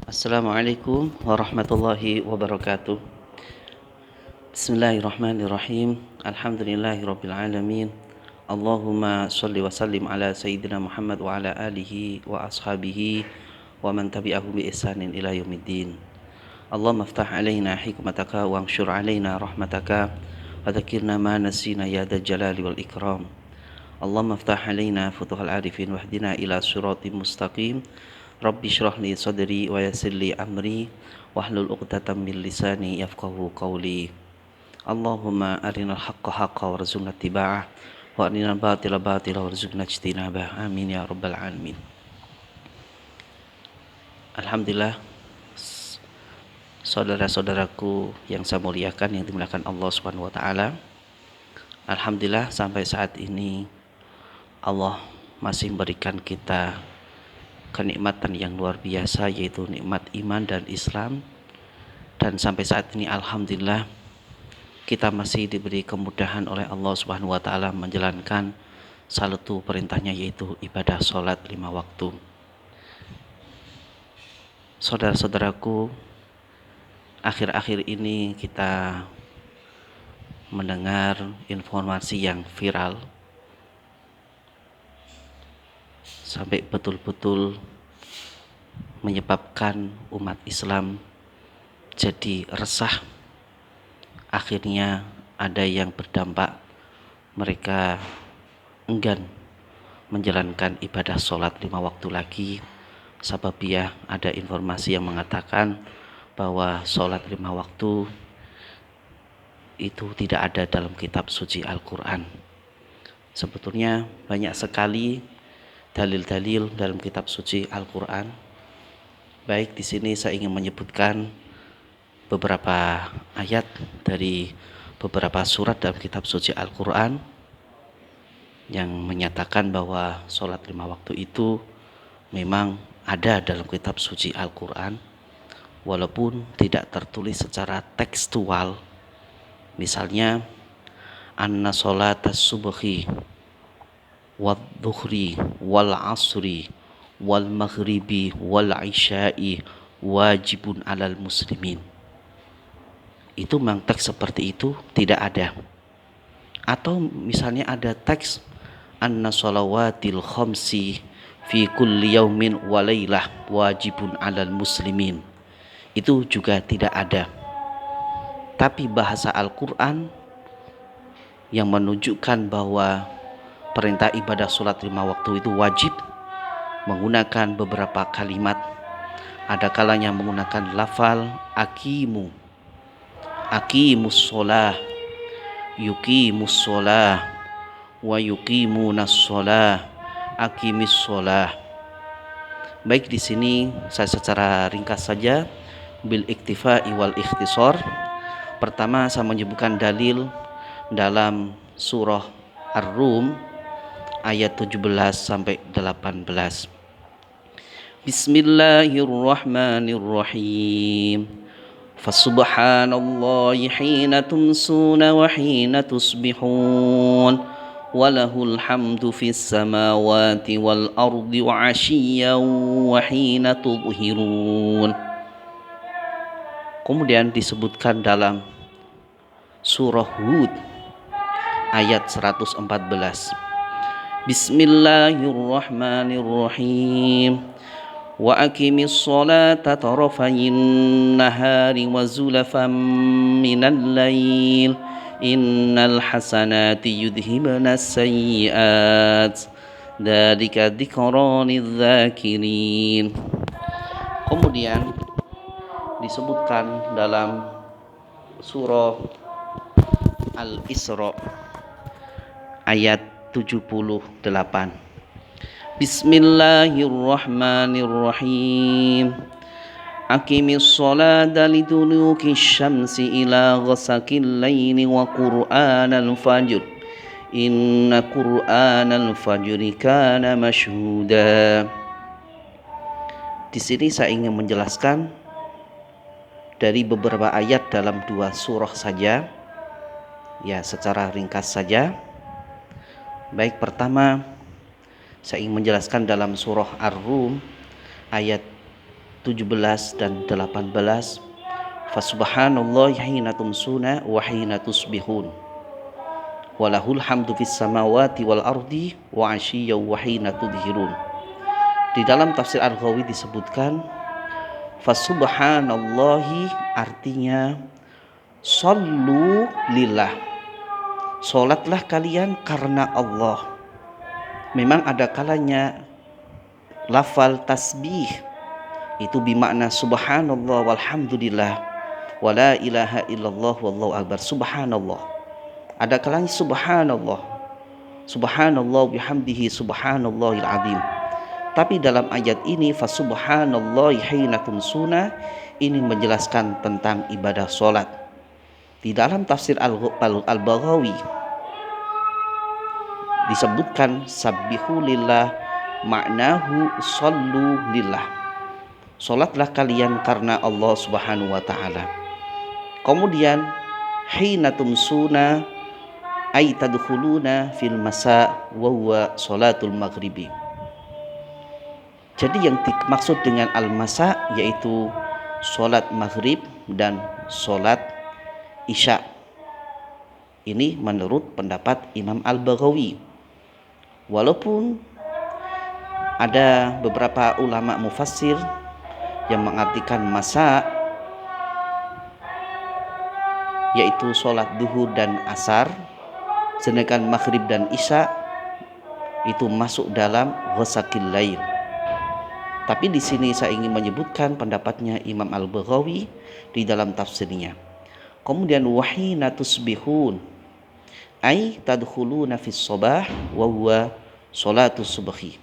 Assalamualaikum warahmatullahi wabarakatuh. Bismillahirrahmanirrahim. Alhamdulillahirabbil alamin. Allahumma shalli wa sallim ala sayyidina Muhammad wa ala alihi wa ashabihi wa man tabi'ahum bi ihsanin ila yaumiddin. Allahumma iftah alaina hikmataka wa anshur alaina rahmataka wa dzakirna ma nasina ya dzal jalali wal ikram. Allahumma iftah alaina futuhal arifin wahdina ila siratim mustaqim. Rabbi shrah li sadri wa yassir li amri wahlul 'uqdatam min lisani yafqahu qawli. Allahumma arinal haqqa haqqan warzuqna ittiba'ah wa arinal batila batila warzuqna ijtinabah. Amin ya rabbal alamin. Alhamdulillah, saudara-saudaraku yang saya muliakan, yang dimuliakan Allah Subhanahu wa taala. Alhamdulillah sampai saat ini Allah masih memberikan kita kenikmatan yang luar biasa, yaitu nikmat iman dan Islam. Dan sampai saat ini alhamdulillah kita masih diberi kemudahan oleh Allah Subhanahu wa taala menjalankan salah satu perintahnya, yaitu ibadah sholat 5 waktu. Saudara-saudaraku, akhir-akhir ini kita mendengar informasi yang viral sampai betul-betul menyebabkan umat Islam jadi resah. Akhirnya ada yang berdampak mereka enggan menjalankan ibadah sholat 5 waktu lagi. Sababiah ada informasi yang mengatakan bahwa sholat 5 waktu itu tidak ada dalam kitab suci Al-Quran. Sebetulnya banyak sekali dalil-dalil dalam kitab suci Al-Quran. Baik, di sini saya ingin menyebutkan beberapa ayat dari beberapa surat dalam kitab suci Al-Quran yang menyatakan bahwa sholat 5 waktu itu memang ada dalam kitab suci Al-Quran, walaupun tidak tertulis secara tekstual. Misalnya, anna sholatas subhi wal dhuhri wal asri wal maghribi wal isya'i wajibun alal muslimin. Itu memang teks seperti itu tidak ada. Atau misalnya ada teks anna sholawatil khamsi fi kulli yaumin wa lailah wajibun alal muslimin. Itu juga tidak ada. Tapi bahasa Al-Quran yang menunjukkan bahwa perintah ibadah sholat 5 waktu itu wajib menggunakan beberapa kalimat. Ada kalanya menggunakan lafal aqimus sholah, yuqimus sholah, wa yuqimunas sholah, aqimis sholah. Baik, di sini saya secara ringkas saja bil iktifa'i wal ikhtisar. Pertama, saya menyebutkan dalil dalam surah Ar-Rum ayat 17 sampai 18. Bismillahirrahmanirrahim. Fasubhanallahi hina tumsuna wa hina tusbihun walahul hamdu fis samawati wal ardi wa 'ashiyyan wa hina tudhhirun. Kemudian disebutkan dalam surah Hud ayat 114. Bismillahirrahmanirrahim. Wa aqimis sholata tarafayin nahari wa zulafan minal lail innal hasanati yudhibnas sayyi'at dzalika dzikra lidz-dzakirin. Kemudian disebutkan dalam surah Al-Isra ayat 78. Bismillahirrahmanirrahim. Aqimis sholata liduluki syamsi ila ghasaqil laili wa qur'anal fajr inna qur'anal fajri kana masyhuda. Di sini saya ingin menjelaskan dari beberapa ayat dalam 2 surah saja, ya, secara ringkas saja. Baik, pertama saya ingin menjelaskan dalam surah Ar-Rum ayat 17 dan 18. Fasubhanallahi hina tumsuna wa hina tusbihun. Walahul hamdu fis samawati wal ardi wa asyiyya wa hina tudhirun. Di dalam tafsir Al-Ghawi disebutkan fasubhanallahi artinya sallu lillah. Salatlah kalian karena Allah. Memang ada kalanya lafal tasbih itu bermakna subhanallah walhamdulillah wala ilaha illallah wallahu akbar. Subhanallah. Ada kalanya subhanallah. Subhanallah bihamdihi subhanallahil azim. Tapi dalam ayat ini fasubhanallahi hina tumsuna ini menjelaskan tentang ibadah salat. Di dalam tafsir Al-Baghawi disebutkan sabbihu lillah maknahu sallu lillah. Salatlah kalian karena Allah Subhanahu wa taala. Kemudian hina tumsuna ay tadkhuluna fil masa wa huwa salatul maghribi. Jadi yang dimaksud dengan al-masa yaitu salat maghrib dan salat isya. Ini menurut pendapat Imam Al-Baghawi. Walaupun ada beberapa ulama mufassir yang mengartikan masa yaitu sholat duhur dan asar, sedangkan maghrib dan isya itu masuk dalam ghasaqil lail. Tapi di sini saya ingin menyebutkan pendapatnya Imam Al-Baghawi di dalam tafsirnya. Kemudian wahina tusbihun ay tadkhuluna fis sabah wa huwa sholatus subhi.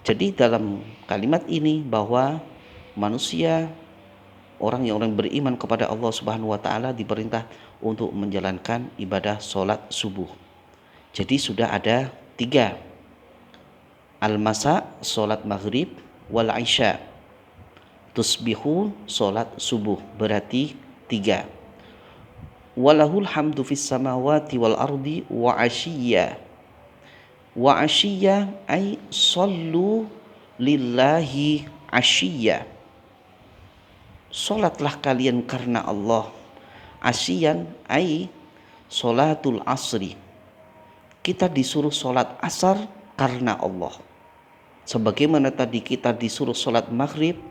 Jadi dalam kalimat ini bahwa manusia orang yang beriman kepada Allah Subhanahu wa taala diperintah untuk menjalankan ibadah sholat subuh. Jadi sudah ada 3. Al-masa sholat maghrib wal isya. Tusbihun sholat subuh berarti 3. Walahul hamdu fis samawati wal ardi wa asyiyya. Wa asyiyya ay sallu lillahi asyiyya. Salatlah kalian karena Allah. Asyiyan ay salatul asri. Kita disuruh salat asar karena Allah. Sebagaimana tadi kita disuruh salat maghrib,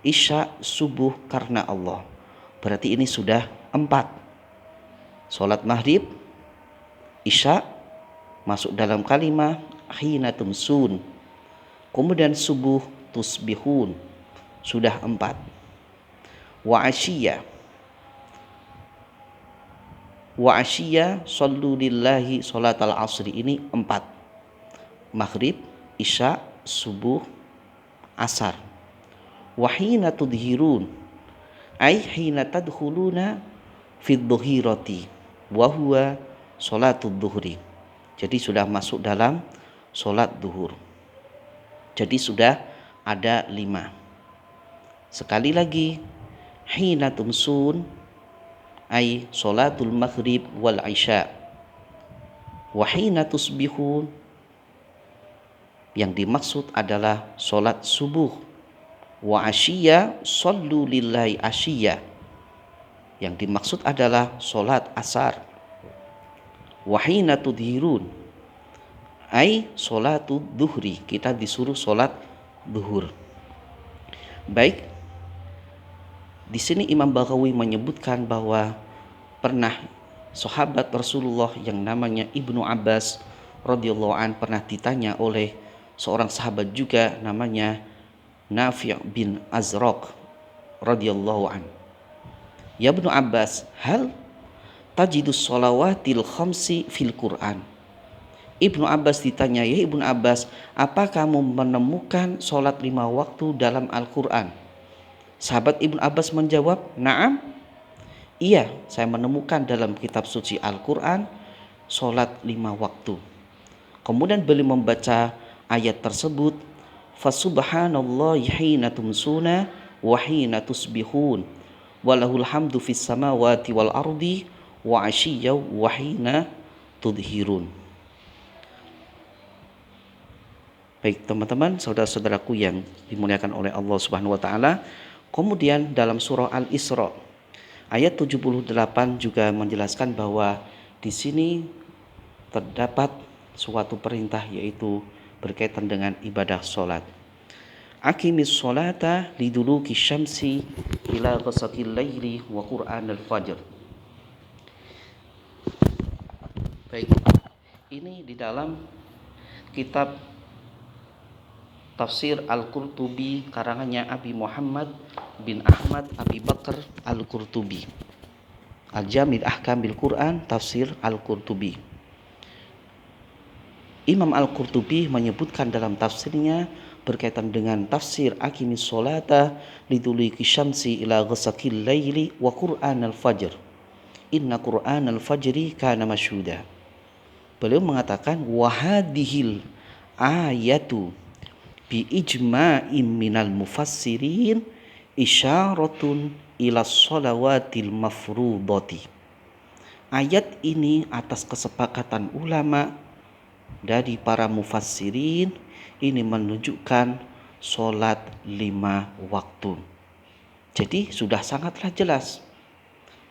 isya, subuh karena Allah. Berarti ini sudah 4. Salat maghrib, isya masuk dalam kalimat hina tumsun. Kemudian subuh tusbihun sudah 4. Wa asyiyya sallu lillahi salatal asri ini 4. Maghrib, isya, subuh, asar. Wa hina tudhirun ay hina tadkhuluna fid dhuhirati wa huwa salatud dhuhri. Jadi sudah masuk dalam sholat duhur. Jadi sudah ada 5. Sekali lagi, hina tumsun ay sholatul maghrib wal isya. Wa hina tusbihun yang dimaksud adalah sholat subuh. Wa asyiyya sallu lillahi asyiyya. Yang dimaksud adalah sholat asar. Wahina tudhirun ay sholatu duhri. Kita disuruh sholat duhur. Baik, di sini Imam Baghawi menyebutkan bahwa pernah sahabat Rasulullah yang namanya Ibnu Abbas radhiyallahu an pernah ditanya oleh seorang sahabat juga namanya Nafi' bin Azraq radhiyallahu an. Ya Ibnu Abbas, hal tajidus sholawatil khamsi fil Quran. Ibnu Abbas ditanya, ya Ibnu Abbas, apa kamu menemukan sholat 5 waktu dalam Al-Quran? Sahabat Ibnu Abbas menjawab, na'am. Iya, saya menemukan dalam kitab suci Al-Quran sholat 5 waktu. Kemudian beliau membaca ayat tersebut, fasubhanallahi hina tumsuna wa hina tusbihun walahul hamdu fis samawati wal ardi wa asyiyya wa hina tudhirun. Baik teman-teman, saudara-saudaraku yang dimuliakan oleh Allah Subhanahu wa taala. Kemudian dalam surah Al-Isra ayat 78 juga menjelaskan bahwa di sini terdapat suatu perintah, yaitu berkaitan dengan ibadah salat. Aqimis sholata liduluki syamsi ila ghasaqil laili wa qur'anal fajr. Baik, ini di dalam kitab Tafsir Al-Qurtubi karangannya Abi Muhammad bin Ahmad Abi Bakar Al-Qurtubi. Al-Jamil Ahkamil Quran Tafsir Al-Qurtubi. Imam Al-Qurtubi menyebutkan dalam tafsirnya berkaitan dengan tafsir aqimis sholata liduluki syamsi ila ghasaqil laili wa qur'anal fajr. Inna qur'anal fajri kana masyhuda. Beliau mengatakan wahadihil ayatu bi ijma'im minal mufassirin isyaratun ila sholawatil mafrudati. Ayat ini atas kesepakatan ulama dari para mufassirin ini menunjukkan sholat 5 waktu. Jadi sudah sangatlah jelas,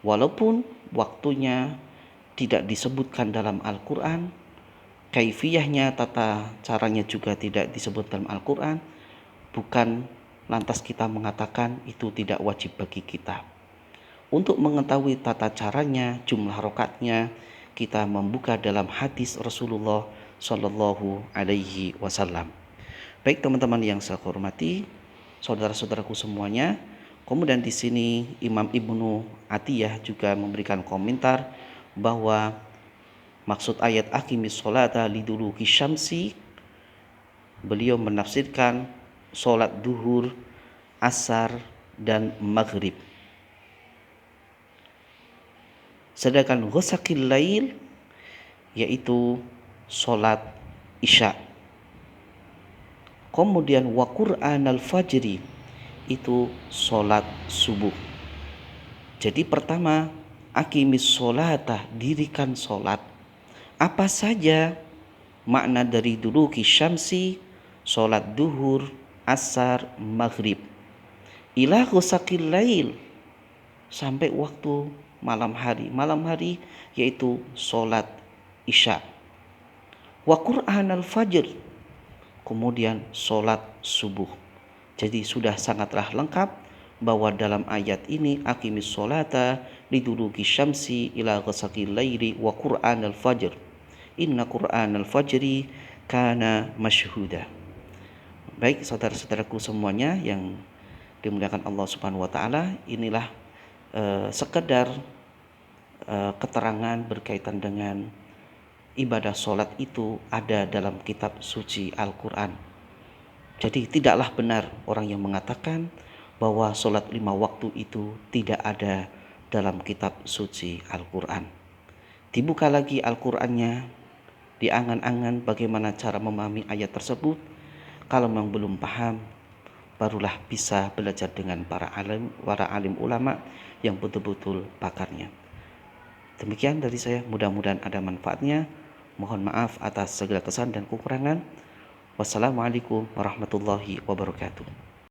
walaupun waktunya tidak disebutkan dalam Al-Quran, kaifiyahnya, tata caranya juga tidak disebut dalam Al-Quran, bukan lantas kita mengatakan itu tidak wajib bagi kita. Untuk mengetahui tata caranya, jumlah rakaatnya, kita membuka dalam hadis Rasulullah Shallallahu Alaihi Wasallam. Baik teman-teman yang saya hormati, saudara-saudaraku semuanya. Kemudian di sini Imam Ibnu Atiyah juga memberikan komentar bahwa maksud ayat aqimis sholata liduluki syamsi, beliau menafsirkan sholat duhur, asar, dan maghrib. Sedangkan ghasaqil lail yaitu sholat isya. Kemudian wa qur'anal fajri itu sholat subuh. Jadi pertama, aqimis sholata, dirikan sholat. Apa saja makna dari duluki syamsi, sholat duhur, asar, maghrib. Ila ghasaqil lail, sampai waktu malam hari. Malam hari yaitu sholat isya. Wa qur'anal fajr, kemudian sholat subuh. Jadi sudah sangatlah lengkap bahwa dalam ayat ini aqimis sholata liduluki syamsi ila ghasaqil laili wa qur'anal fajr. Inna qur'anal fajri kana masyhuda. Baik saudara-saudaraku semuanya yang dimuliakan Allah Subhanahu wa taala, inilah sekedar keterangan berkaitan dengan ibadah sholat itu ada dalam kitab suci Al-Quran. Jadi tidaklah benar orang yang mengatakan bahwa sholat 5 waktu itu tidak ada dalam kitab suci Al-Quran. Dibuka lagi Al-Qurannya, diangan-angan bagaimana cara memahami ayat tersebut. Kalau memang belum paham, barulah bisa belajar dengan para alim ulama yang betul-betul pakarnya. Demikian dari saya, mudah-mudahan ada manfaatnya. Mohon maaf atas segala kesalahan dan kekurangan. Wassalamualaikum warahmatullahi wabarakatuh.